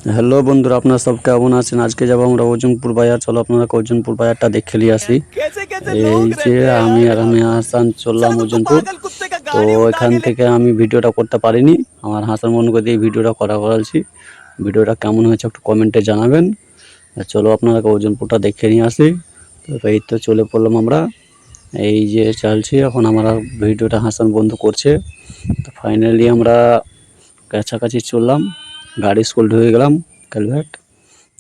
Hello বন্ধুরা, আপনারা সব কেমন আছেন? আজকে যাবো আমরা ওজনপুর বাজার। চলো আপনারা ওজনপুর বাজারটা দেখে নিয়ে আসি। कैसे कैसे এই लोग যে रहते हैं আমি यार আর यहाँ আমি पे। হাসান চললাম साला तुम तो ওজনপুর। पागल कुत्ते का তো गाड़ी उड़ा এখান के থেকে আমি ভিডিওটা করতে পারিনি, আমার হাসান বন্ধুকে দিয়ে ভিডিওটা করাচ্ছি। ভিডিওটা কেমন হয়েছে একটু কমেন্টে জানাবেন। আর চলো আপনারা ওজনপুরটা দেখে নিয়ে আসি। তো এই তো চলে পড়লাম আমরা, এই যে চলছি এখন আমরা। ভিডিওটা হাসান বন্ধু করছে। তো ফাইনালি আমরা কাছাকাছি চললাম, গাড়ি স্কুল ঢুকে গেলাম ক্যালভেট।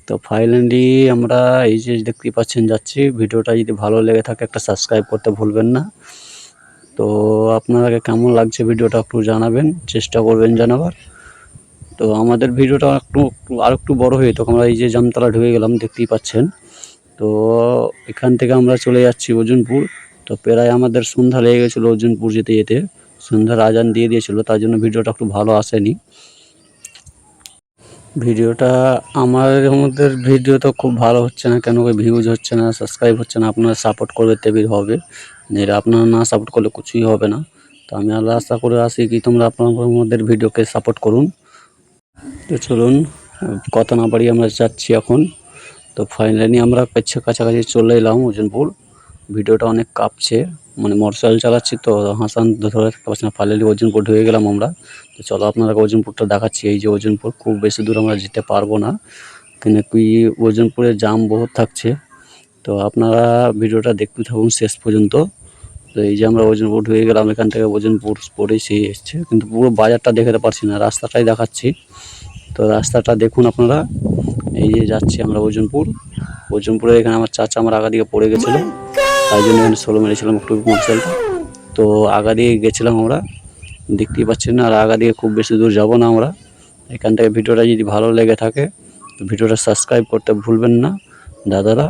তো ফাইনালি আমরা এই যে দেখতেই পাচ্ছেন যাচ্ছি। ভিডিওটা যদি ভালো লেগে থাকে একটা সাবস্ক্রাইব করতে ভুলবেন না। তো আপনাকে কেমন লাগছে ভিডিওটা একটু জানাবেন, চেষ্টা করবেন জানাবার। তো আমাদের ভিডিওটা আর একটু বড় হয়ে তখন আমরা এই যে জামতলা ঢুকে গেলাম দেখতেই পাচ্ছেন। তো এখান থেকে আমরা চলে যাচ্ছি ওজনপুর। তো প্রায় আমাদের সন্ধ্যা লেগে গেছিলো ওজনপুর যেতে যেতে, সন্ধ্যার আজান দিয়ে দিয়েছিল, তার জন্য ভিডিওটা একটু ভালো আসেনি। ভিডিওটা আমাদের ভিডিও তো খুব ভালো হচ্ছে না, কেন ভিউজ হচ্ছে না, সাবস্ক্রাইব হচ্ছে না। আপনারা সাপোর্ট করলে তবেই হবে, এরা আপনারা না সাপোর্ট করলে কিছুই হবে না। তো আমি আল্লাহ আশা করে আসি কি তোমরা আপনাদের ভিডিওকে সাপোর্ট করুন। তো চলুন কথা না বাড়িয়ে আমরা যাচ্ছি এখন। তো ফাইনালি আমরা কাছাকাছি চলে এলাম ওজনপুর। ভিডিওটা অনেক কাঁপছে, মানে মোটরসাইকেল চালাচ্ছি তো হাসান ধরে থাকতে পারছি না। ফাইনালি ওজনপুর ঢুকে গেলাম আমরা। তো চলো আপনারা ওজনপুরটা দেখাচ্ছি। এই যে ওজনপুর, খুব বেশি দূর আমরা যেতে পারবো না, কেন কি ওজনপুরে জাম বহুত থাকছে। তো আপনারা ভিডিওটা দেখতে থাকুন শেষ পর্যন্ত। তো এই যে আমরা ওজনপুর ঢুকে গেলাম, এখান থেকে ওজনপুর পরেই সেই এসছে, কিন্তু পুরো বাজারটা দেখাতে পারছি না, রাস্তাটাই দেখাচ্ছি। তো রাস্তাটা দেখুন আপনারা। এই যে যাচ্ছি আমরা ওজনপুর। ওজনপুরে এখানে আমার চাচা আমার আগা দিকে পড়ে গেছিলো, তাই জন্য এখানে সোলো মেরেছিলাম একটু মোটরসাইকেলটা। তো আগা দিয়ে গেছিলাম আমরা, দেখতেই পাচ্ছেন না। আর আগা দিয়ে খুব বেশি দূর যাব না আমরা। এখান থেকে ভিডিওটা যদি ভালো লেগে থাকে তো ভিডিওটা সাবস্ক্রাইব করতে ভুলবেন না দাদারা।